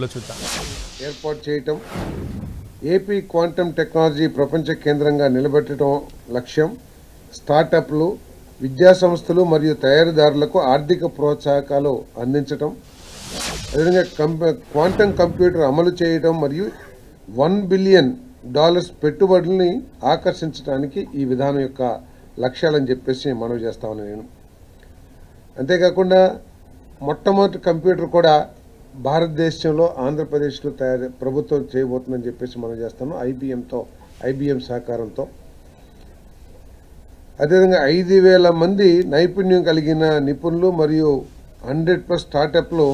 చూద్దాం. ఏర్పాటు చేయటం, ఏపీ క్వాంటమ్ టెక్నాలజీ ప్రపంచ కేంద్రంగా నిలబెట్టడం లక్ష్యం. స్టార్టప్లు, విద్యా సంస్థలు మరియు తయారీదారులకు ఆర్థిక ప్రోత్సాహకాలు అందించటం, అదేవిధంగా క్వాంటమ్ కంప్యూటర్ అమలు చేయడం మరియు $1 బిలియన్ పెట్టుబడుల్ని ఆకర్షించడానికి ఈ విధానం యొక్క లక్ష్యాలని చెప్పేసి మనవి చేస్తామని నేను. అంతేకాకుండా మొట్టమొదటి కంప్యూటర్ కూడా భారతదేశంలో ఆంధ్రప్రదేశ్లో ప్రభుత్వం చేయబోతుందని చెప్పేసి మనం చేస్తాను ఐబిఎం సహకారంతో. అదేవిధంగా 5,000 మంది నైపుణ్యం కలిగిన నిపుణులు మరియు 100+ స్టార్టప్లు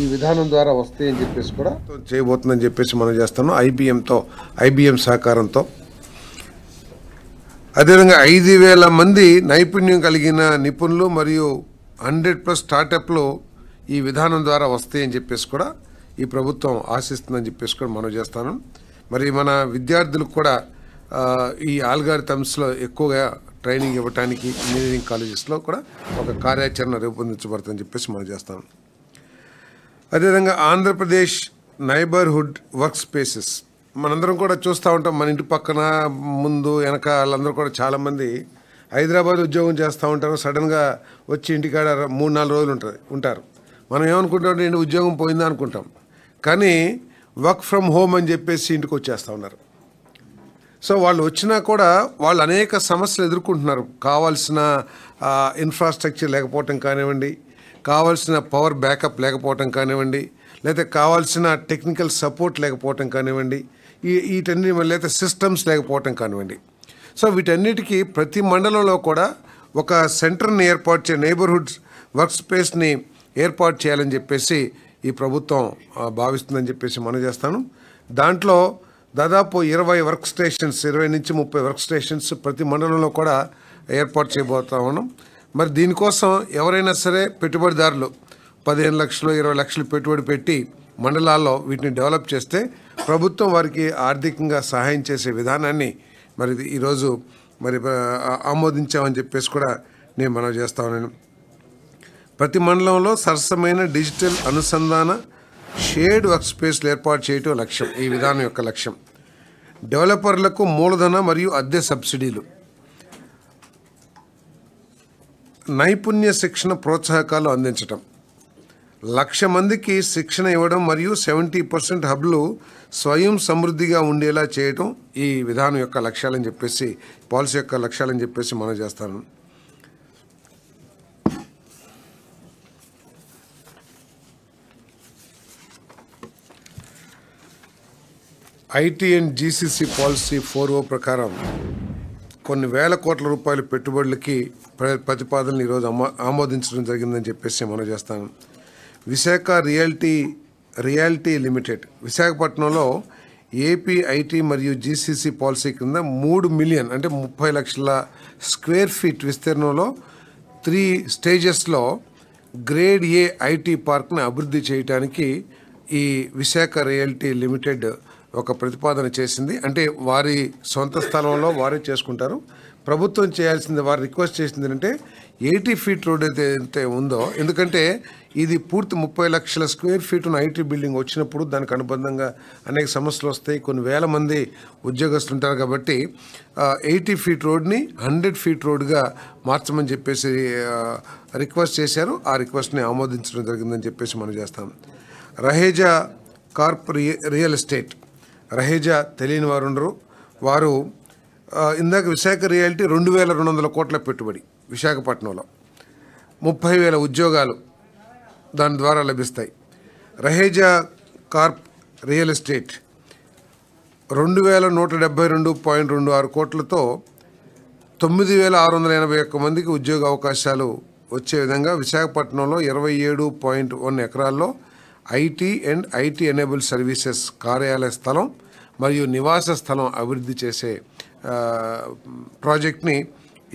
ఈ విధానం ద్వారా వస్తాయని చెప్పేసి కూడా చేయబోతుందని చెప్పేసి మనం చేస్తాను ఐబిఎం సహకారంతో. అదేవిధంగా 5,000 మంది నైపుణ్యం కలిగిన నిపుణులు మరియు 100+ స్టార్టప్లు ఈ విధానం ద్వారా వస్తాయని చెప్పేసి కూడా ఈ ప్రభుత్వం ఆశిస్తుందని చెప్పేసి కూడా మనం చేస్తాను. మరి మన విద్యార్థులకు కూడా ఈ ఆల్గారిథమ్స్లో ఎక్కువగా ట్రైనింగ్ ఇవ్వడానికి ఇంజనీరింగ్ కాలేజెస్లో కూడా ఒక కార్యాచరణ రూపొందించబడుతుందని చెప్పేసి మనం చేస్తాను. అదేవిధంగా ఆంధ్రప్రదేశ్ నైబర్హుడ్ వర్క్ స్పేసెస్ మనందరం కూడా చూస్తూ ఉంటాం. మన ఇంటి పక్కన ముందు వెనక వాళ్ళందరూ కూడా చాలామంది హైదరాబాద్ ఉద్యోగం చేస్తూ ఉంటారు. సడన్గా వచ్చి ఇంటికాడ 3-4 రోజులు ఉంటారు. మనం ఏమనుకుంటాం, ఏంటి ఉద్యోగం పోయిందా అనుకుంటాం. కానీ వర్క్ ఫ్రమ్ హోమ్ అని చెప్పేసి ఇంటికి వచ్చేస్తూ ఉన్నారు. సో వాళ్ళు వచ్చినా కూడా వాళ్ళు అనేక సమస్యలు ఎదుర్కొంటున్నారు. కావాల్సిన ఇన్ఫ్రాస్ట్రక్చర్ లేకపోవటం కానివ్వండి, కావాల్సిన పవర్ బ్యాకప్ లేకపోవటం కానివ్వండి, లేకపోతే కావాల్సిన టెక్నికల్ సపోర్ట్ లేకపోవటం కానివ్వండి, వీటన్ని లేకపోతే సిస్టమ్స్ లేకపోవటం కానివ్వండి. సో వీటన్నిటికీ ప్రతి మండలంలో కూడా ఒక సెంటర్ని ఏర్పాటు చేయ నైబర్హుడ్ వర్క్ స్పేస్ని ఏర్పాటు చేయాలని చెప్పేసి ఈ ప్రభుత్వం భావిస్తుందని చెప్పేసి మనం చేస్తాను. దాంట్లో దాదాపు 20 వర్క్ స్టేషన్స్, 20 నుంచి 30 వర్క్ స్టేషన్స్ ప్రతి మండలంలో కూడా ఏర్పాటు చేయబోతా ఉన్నాం. మరి దీనికోసం ఎవరైనా సరే పెట్టుబడిదారులు 15 లక్షలు 20 లక్షలు పెట్టుబడి పెట్టి మండలాల్లో వీటిని డెవలప్ చేస్తే ప్రభుత్వం వారికి ఆర్థికంగా సహాయం చేసే విధానాన్ని మరి ఈరోజు మరి ఆమోదించామని చెప్పేసి కూడా నేను మనవి చేస్తా ఉన్నాను. ప్రతి మండలంలో సరసమైన డిజిటల్ అనుసంధాన షేర్డ్ వర్క్ స్పేస్లు ఏర్పాటు చేయటం లక్ష్యం. ఈ విధానం యొక్క లక్ష్యం డెవలపర్లకు మూలధన మరియు అద్దె సబ్సిడీలు, నైపుణ్య శిక్షణ ప్రోత్సాహకాలు అందించటం, 1,00,000 మందికి శిక్షణ ఇవ్వడం మరియు 70% హబ్లు స్వయం సమృద్ధిగా ఉండేలా చేయటం ఈ విధానం యొక్క లక్ష్యాలని చెప్పేసి, పాలసీ యొక్క లక్ష్యాలని చెప్పేసి మనం చేస్తాను. IT and GCC policy 4O ప్రకారం కొన్ని వేల కోట్ల రూపాయల పెట్టుబడులకి ప్రతిపాదనలు ఈరోజు ఆమోదించడం జరిగిందని చెప్పేసి మనం చేస్తాను. విశాఖ రియాలిటీ లిమిటెడ్ విశాఖపట్నంలో ఏపీ ఐటీ మరియు జీసీసీ పాలసీ కింద 3 మిలియన్ అంటే 30 లక్షల స్క్వేర్ ఫీట్ విస్తీర్ణంలో 3 స్టేజెస్లో గ్రేడ్ ఏ ఐటీ పార్క్ని అభివృద్ధి చేయడానికి ఈ విశాఖ రియాలిటీ లిమిటెడ్ ఒక ప్రతిపాదన చేసింది. అంటే వారి సొంత స్థలంలో వారే చేసుకుంటారు. ప్రభుత్వం చేయాల్సింది, వారు రిక్వెస్ట్ చేసింది అంటే 80 ఫీట్ రోడ్ అయితే ఉందో, ఎందుకంటే ఇది పూర్తి 30 లక్షల స్క్వేర్ ఫీట్ ఉన్న ఐటీ బిల్డింగ్ వచ్చినప్పుడు దానికి అనుబంధంగా అనేక సమస్యలు వస్తాయి. కొన్ని వేల మంది ఉద్యోగస్తులు ఉంటారు కాబట్టి 80 ఫీట్ రోడ్ని 100 ఫీట్ రోడ్గా మార్చమని చెప్పేసి రిక్వెస్ట్ చేశారు. ఆ రిక్వెస్ట్ని ఆమోదించడం జరిగిందని చెప్పేసి మనం చేస్తాం. Raheja Corp real estate, Raheja తెలియని వారు ఉండరు. వారు ఇందాక విశాఖ రియాలిటీ 2,200 కోట్ల పెట్టుబడి విశాఖపట్నంలో 30,000 ఉద్యోగాలు దాని ద్వారా లభిస్తాయి. రహేజా కార్ప్ రియల్ ఎస్టేట్ 2,172.26 కోట్లతో 9,681 మందికి ఉద్యోగ అవకాశాలు వచ్చే విధంగా విశాఖపట్నంలో 27.1 ఎకరాల్లో IT and IT enable services కార్యాలయ స్థలం మరియు నివాస స్థలం అభివృద్ధి చేసే ప్రాజెక్ట్ని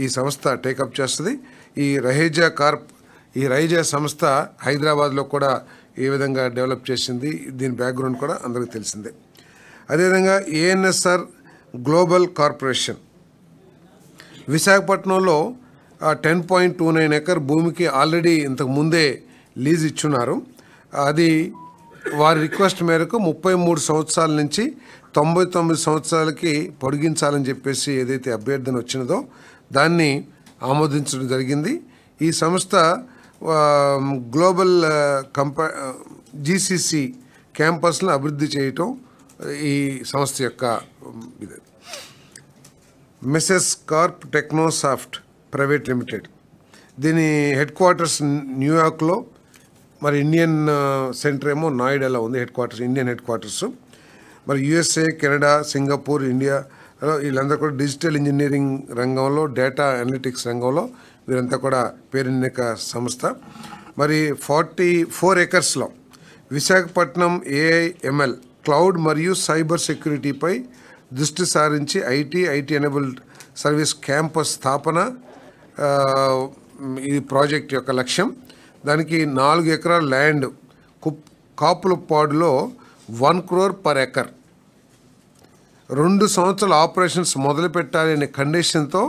ఈ సంస్థ టేకప్ చేస్తుంది. ఈ రహేజా సంస్థ హైదరాబాద్లో కూడా ఏ విధంగా డెవలప్ చేసింది, దీని బ్యాక్గ్రౌండ్ కూడా అందరికీ తెలిసిందే. అదేవిధంగా ఏఎన్ఎస్ఆర్ గ్లోబల్ కార్పొరేషన్ విశాఖపట్నంలో 10.29 ఎకర్ భూమికి ఆల్రెడీ ఇంతకు ముందే లీజ్ ఇచ్చున్నారు. అది వారి రిక్వెస్ట్ మేరకు 33 సంవత్సరాల నుంచి 99 సంవత్సరాలకి పొడిగించాలని చెప్పేసి ఏదైతే అభ్యర్థన వచ్చినదో దాన్ని ఆమోదించడం జరిగింది. ఈ సంస్థ గ్లోబల్ జీసీసీ క్యాంపస్లను అభివృద్ధి చేయటం ఈ సంస్థ యొక్క ఇది. మెసెస్ కార్ప్ టెక్నోసాఫ్ట్ ప్రైవేట్ లిమిటెడ్, దీని హెడ్ క్వార్టర్స్ న్యూయార్క్లో, మరి ఇండియన్ సెంటర్ ఏమో నోయిడాలో ఉంది head quarters, Indian head quarters. మరి యుఎస్ఏ, కెనడా, సింగపూర్, ఇండియా వీళ్ళందరూ కూడా డిజిటల్ ఇంజనీరింగ్ రంగంలో, డేటా అనలిటిక్స్ రంగంలో వీరంతా కూడా పేరెన్నిక సంస్థ. మరి 44 ఎకర్స్లో విశాఖపట్నం ఏఐఎంఎల్ క్లౌడ్ మరియు సైబర్ సెక్యూరిటీపై దృష్టి సారించి ఐటీ ఎనేబుల్డ్ సర్వీస్ క్యాంపస్ స్థాపన ఈ ప్రాజెక్ట్ యొక్క లక్ష్యం. దానికి 4 ఎకరాల ల్యాండ్ కాపులపాడులో 1 crore per acre 2 సంవత్సరాల ఆపరేషన్స్ మొదలు పెట్టాలి అనే కండిషన్తో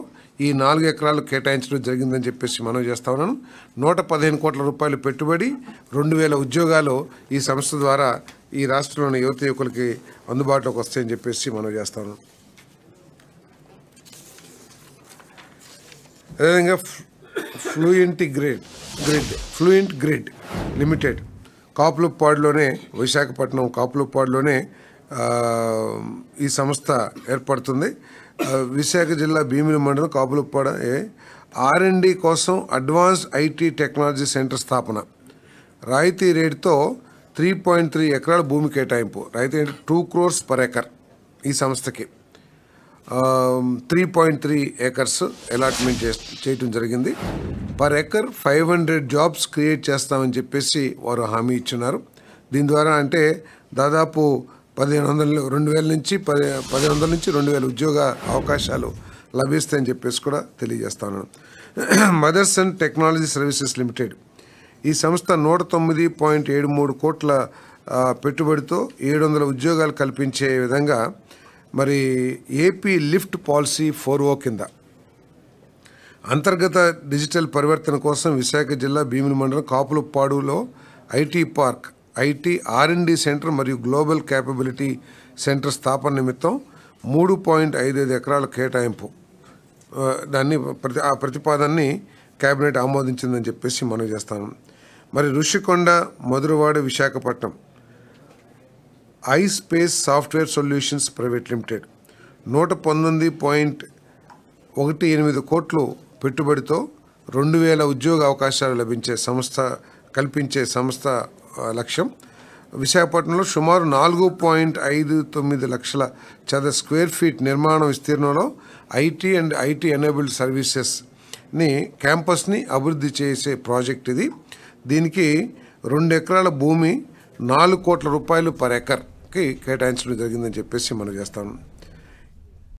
ఈ 4 ఎకరాలు కేటాయించడం జరిగిందని చెప్పేసి మనం చేస్తా ఉన్నాను. 115 కోట్ల రూపాయలు పెట్టుబడి, 2000 ఉద్యోగాలు ఈ సంస్థ ద్వారా ఈ రాష్ట్రంలోని యువకులకి అందుబాటులోకి వస్తాయని చెప్పేసి మనం చేస్తా ఉన్నాం. అదేవిధంగా ఫ్లూయెంట్ గ్రిడ్ లిమిటెడ్ కాపులపాడులోనే, విశాఖపట్నం కాపులపాడులోనే ఈ సంస్థ ఏర్పడుతుంది. విశాఖ జిల్లా భీమిలి మండలం కాపులపాడు R&D కోసం అడ్వాన్స్డ్ ఐటీ టెక్నాలజీ సెంటర్ స్థాపన, రాయితీ రేటుతో 3.3 ఎకరాల భూమి కేటాయింపు, రాయితీ అంటే 2 crores per acre ఈ సంస్థకి 3.3 acres అలాట్మెంట్ చేయటం జరిగింది. పర్ ఎకర్ 500 జాబ్స్ క్రియేట్ చేస్తామని చెప్పేసి వారు హామీ ఇచ్చున్నారు. దీని ద్వారా అంటే దాదాపు 2,000 నుంచి 2,000 ఉద్యోగ అవకాశాలు లభిస్తాయని చెప్పేసి కూడా తెలియజేస్తాను. Mothers and Technology Services Limited, ఈ సంస్థ 109.73 కోట్ల పెట్టుబడితో 700 ఉద్యోగాలు కల్పించే విధంగా మరి ఏపీ లిఫ్ట్ పాలసీ 4O కింద అంతర్గత డిజిటల్ పరివర్తన కోసం విశాఖ జిల్లా భీమిలి మండలం కాపులపాడులో IT park, IT R&D centre మరియు గ్లోబల్ క్యాపబిలిటీ సెంటర్ స్థాపన నిమిత్తం 3.55 ఎకరాల కేటాయింపు, దాన్ని ఆ ప్రతిపాదనని కేబినెట్ ఆమోదించిందని చెప్పేసి మనం చేస్తాను. మరి Rushikonda, Madhurawada, Visakhapatnam ispace software solutions private limited 119.18 కోట్లు పెట్టుబడితో 2000 ఉద్యోగ అవకాశాలు కల్పించే సంస్థ లక్ష్యం. విశాఖపట్నంలో సుమారు 4.59 లక్షల స్క్వేర్ ఫీట్ నిర్మాణ విస్తీర్ణంలో ఐటీ ఎనేబుల్డ్ సర్వీసెస్ని క్యాంపస్ని అభివృద్ధి చేసే ప్రాజెక్ట్ ఇది. దీనికి 2 ఎకరాల భూమి 4 కోట్ల రూపాయలు పర్ ఎకర్కి కేటాయించడం జరిగిందని చెప్పేసి మనం చేస్తాం.